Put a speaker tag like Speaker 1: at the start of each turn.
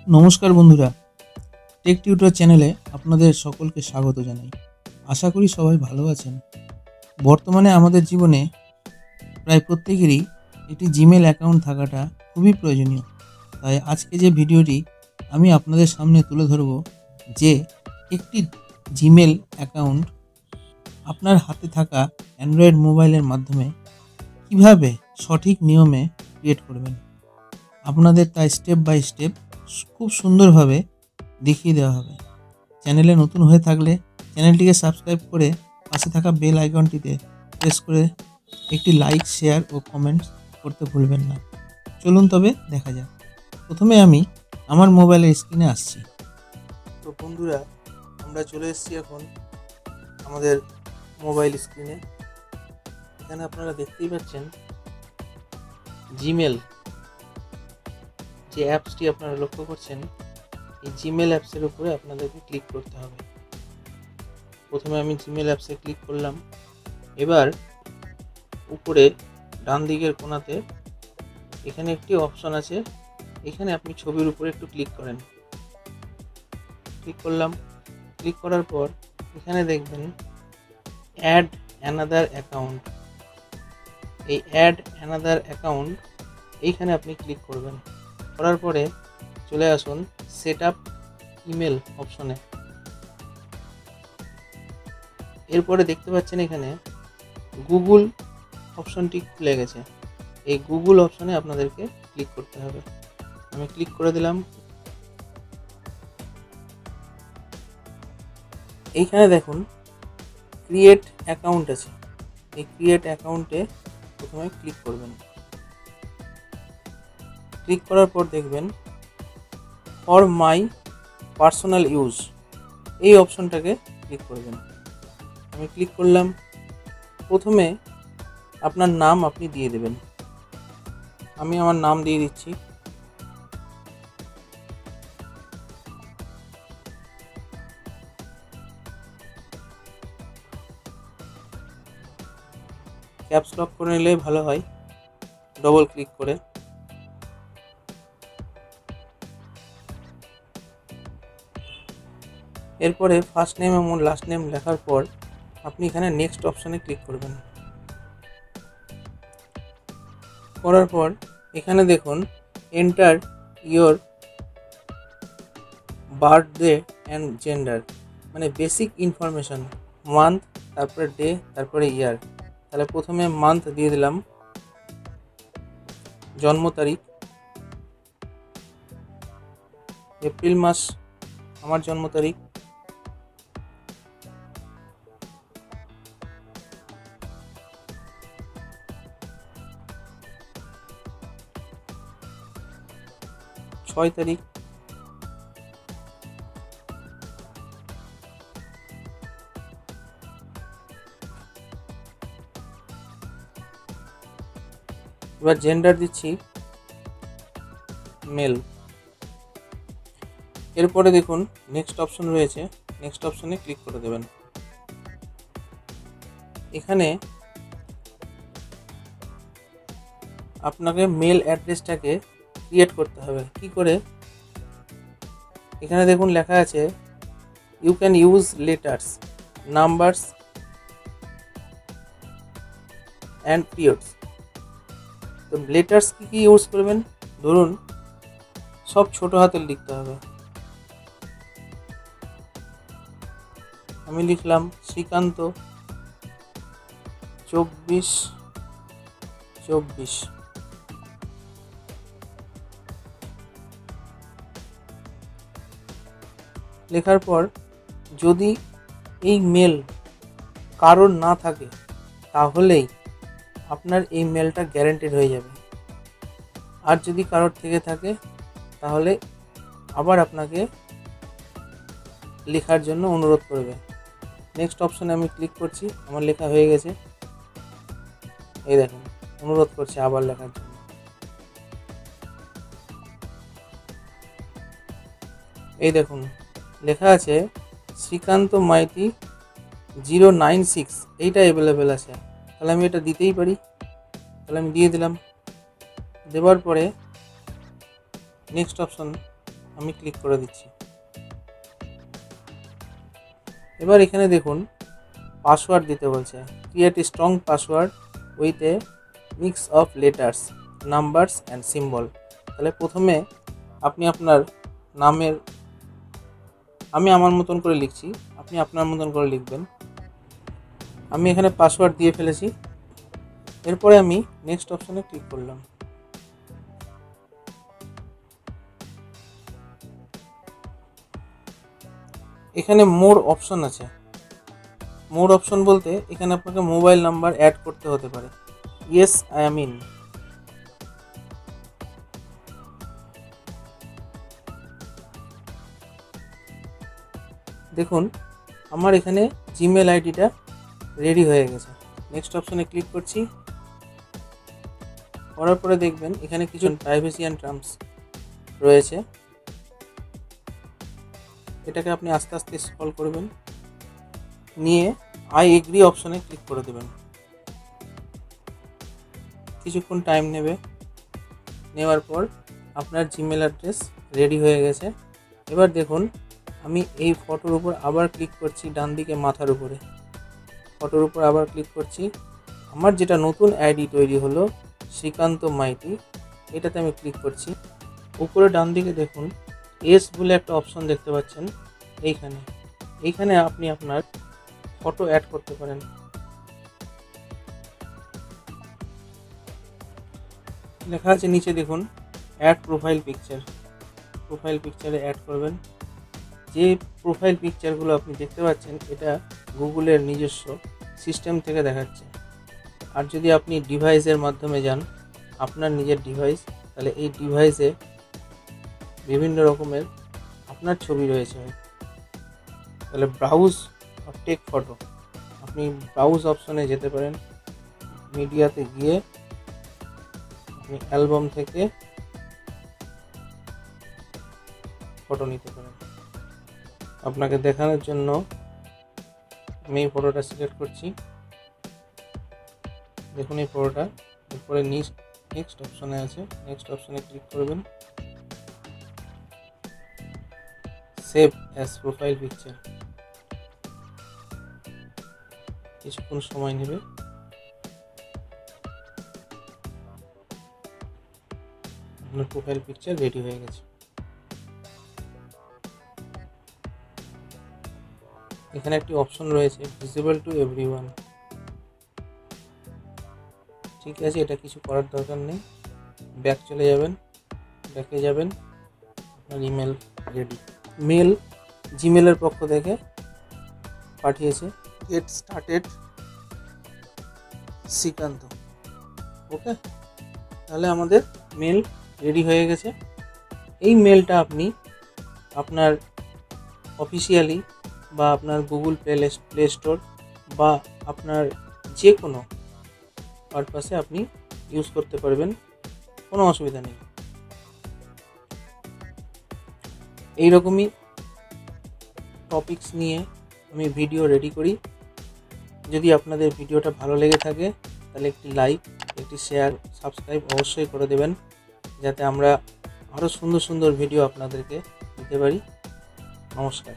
Speaker 1: নমস্কার বন্ধুরা, take tutor চ্যানেলে আপনাদের সকলকে স্বাগত জানাই। আশা করি সবাই ভালো আছেন। বর্তমানে আমাদের জীবনে প্রায় প্রত্যেকেরই একটি জিমেল অ্যাকাউন্ট থাকাটা খুবই প্রয়োজনীয়। তাই আজকে যে ভিডিওটি আমি আপনাদের সামনে তুলে ধরব যে একটি জিমেল অ্যাকাউন্ট আপনার হাতে থাকা অ্যান্ড্রয়েড মোবাইলের মাধ্যমে কিভাবে সঠিক নিয়মে ক্রিয়েট করবেন। আপনাদের তাই স্টেপ বাই স্টেপ খুব সুন্দরভাবে দেখিয়ে দেওয়া হবে। চ্যানেলে নতুন হয়ে থাকলে চ্যানেলটিকে সাবস্ক্রাইব করে পাশে থাকা বেল আইকনটিতে প্রেস করে একটি লাইক, শেয়ার ও কমেন্টস করতে ভুলবেন না। চলুন তবে দেখা যাক। প্রথমে আমি আমার মোবাইলের স্ক্রিনে আসছি। তো বন্ধুরা, আমরা চলে এসেছি এখন আমাদের মোবাইল স্ক্রিনে। এখানে আপনারা দেখতেই পাচ্ছেন জিমেল যে অ্যাপসটি আপনারা লক্ষ্য করছেন, এই জিমেল অ্যাপসের উপরে আপনাদেরকে ক্লিক করতে হবে। প্রথমে আমি জিমেল অ্যাপসে ক্লিক করলাম। এবার উপরে ডান দিকের কোণাতে এখানে একটি অপশন আছে, এখানে আপনি ছবির উপরে একটু ক্লিক করেন। ক্লিক করলাম। ক্লিক করার পর এখানে দেখবেন অ্যাড অ্যানাদার অ্যাকাউন্ট। এই অ্যাড অ্যানাদার অ্যাকাউন্ট এইখানে আপনি ক্লিক করবেন। করার পরে চলে আসুন সেট আপ ইমেল অপশনে। এরপরে দেখতে পাচ্ছেন এখানে গুগল অপশনটি খুলে গেছে। এই গুগল অপশনে আপনাদেরকে ক্লিক করতে হবে। আমি ক্লিক করে দিলাম। এইখানে দেখুন ক্রিয়েট অ্যাকাউন্ট আছে। এই ক্রিয়েট অ্যাকাউন্টে প্রথমে ক্লিক করবেন। ক্লিক করার পর দেখবেন ফর মাই পার্সোনাল ইউজ, এই অপশনটাকে ক্লিক করবেন। আমি ক্লিক করলাম। প্রথমে আপনার নাম আপনি দিয়ে দেবেন। আমি আমার নাম দিয়ে দিচ্ছি। ক্যাপস লক করে নিলে ভালো হয়, ডবল ক্লিক করে। এরপরে ফার্স্ট নেম এবং লাস্ট নেম লেখার পর আপনি এখানে নেক্সট অপশানে ক্লিক করবেন। করার পর এখানে দেখুন enter your birthday and gender, মানে বেসিক ইনফরমেশান, মান্থ, তারপরে ডে, তারপরে ইয়ার। তাহলে প্রথমে মান্থ দিয়ে দিলাম, জন্ম তারিখ এপ্রিল মাস আমার জন্ম তারিখ। ছয় তারিখ। এবার জেন্ডার দিচ্ছি মেল। এরপরে দেখুন নেক্সট অপশন রয়েছে, নেক্সট অপশনে ক্লিক করে দেবেন। এখানে আপনাকে মেল অ্যাড্রেসটাকে ক্রিয়েট করতে হবে। কি করে? এখানে দেখুন লেখা আছে you can use letters, numbers and periods. তো লেটার্স কি ইউজ করবেন? ধরুন সব ছোট হাতের লিখতে হবে। আমি লিখলাম শ্রীকান্ত 24/24। লেখার পর যদি এই মেল কারোর না থাকে তাহলেই আপনার এই মেলটা গ্যারান্টেড হয়ে যাবে। আর যদি কারোর থেকে থাকে তাহলে আবার আপনাকে লেখার জন্য অনুরোধ করবে। নেক্সট অপশনে আমি ক্লিক করছি। আমার লেখা হয়ে গেছে। এই দেখুন অনুরোধ করছে আবার লেখার জন্য। এই দেখুন লেখা আছে শ্রীকান্ত মাইতি 096, এইটা অ্যাভেলেবেল আছে। তাহলে আমি এটা দিতেই পারি। তাহলে আমি দিয়ে দিলাম। দেওয়ার পরে নেক্সট অপশন আমি ক্লিক করে দিচ্ছি। এবার এখানে দেখুন পাসওয়ার্ড দিতে বলছে, create a strong password with a mix of letters, numbers and symbol. তাহলে প্রথমে আপনি আপনার নামের, আমি আমার মতন করে লিখছি, আপনি আপনার মতন করে লিখবেন। আমি এখানে পাসওয়ার্ড দিয়ে ফেলেছি। এরপরে আমি নেক্সট অপশানে ক্লিক করলাম। এখানে মোর অপশন আছে। মোর অপশন বলতে এখানে আপনাকে মোবাইল নাম্বার অ্যাড করতে হতে পারে। Yes I am in. দেখুন আমার এখানে জিমেল আইডিটা রেডি হয়ে গেছে। নেক্সট অপশনে ক্লিক করছি। করার পরে দেখবেন এখানে কিছু প্রাইভেসি অ্যান্ড টার্মস রয়েছে, এটাকে আপনি আস্তে আস্তে স্ক্রল করবেন, নিয়ে আই এগ্রি অপশনে ক্লিক করে দেবেন। কিছুক্ষণ টাইম নেবে, নেওয়ার পর আপনার জিমেল অ্যাড্রেস রেডি হয়ে গেছে। এবার দেখুন আমি এই ফটোর উপর আবার ক্লিক করছি, ডান দিকে মাথার উপরে ফটোর উপর আবার ক্লিক করছি। আমার যেটা নতুন আইডি তৈরি হলো শ্রীকান্ত মাইতি, এটাতে আমি ক্লিক করছি। উপরে ডান দিকে দেখুন এস বলে একটা অপশন দেখতে পাচ্ছেন। এইখানে আপনি আপনার ফটো অ্যাড করতে পারেন। লেখা আছে নিচে দেখুন অ্যাড প্রোফাইল পিকচার। প্রোফাইল পিকচারে অ্যাড করবেন। যে প্রোফাইল পিকচারগুলো আপনি দেখতে পাচ্ছেন এটা গুগলের নিজস্ব সিস্টেম থেকে দেখাচ্ছে। আর যদি আপনি ডিভাইসের মাধ্যমে যান, আপনার নিজের ডিভাইস, তাহলে এই ডিভাইসে বিভিন্ন রকমের আপনার ছবি রয়েছে। তাহলে ব্রাউজ আর টেক ফটো, আপনি ব্রাউজ অপশনে যেতে পারেন, মিডিয়াতে গিয়ে আপনি অ্যালবাম থেকে ফটো নিতে পারেন। আপনাকে দেখানোর জন্য আমি এই ফটোটা সিলেক্ট করছি। দেখুন এই ফটোটা। এরপরে নেক্সট অপশনে আছে, নেক্সট অপশনে ক্লিক করবেন। Save as profile picture. কিছুক্ষণ সময় নেবে। আপনার প্রোফাইল পিকচার রেডি হয়ে গেছে। এখানে একটি অপশন রয়েছে ভিজিবল টু এভরিওয়ান। ঠিক আছে, এটা কিছু করার দরকার নেই। ব্যাক চলে যাবেন, ব্যাকে যাবেন, আপনার ইমেল রেডি। মেল জিমেলের পক্ষ থেকে পাঠিয়েছে, গেট স্টার্টেড শ্রীকান্ত। ওকে, তাহলে আমাদের মেল রেডি হয়ে গেছে। এই মেলটা আপনি আপনার অফিসিয়ালি বা আপনার গুগল প্লে স্টোর বা আপনার যে কোনো পারপাসে আপনি ইউজ করতে পারবেন, কোনো অসুবিধা নেই। এইরকমই টপিকস নিয়ে আমি ভিডিও রেডি করি। যদি আপনাদের ভিডিওটা ভালো লেগে থাকে তাহলে একটি লাইক, একটি শেয়ার, সাবস্ক্রাইব অবশ্যই করে দেবেন, যাতে আমরা আরও সুন্দর সুন্দর ভিডিও আপনাদেরকে দিতে পারি। নমস্কার।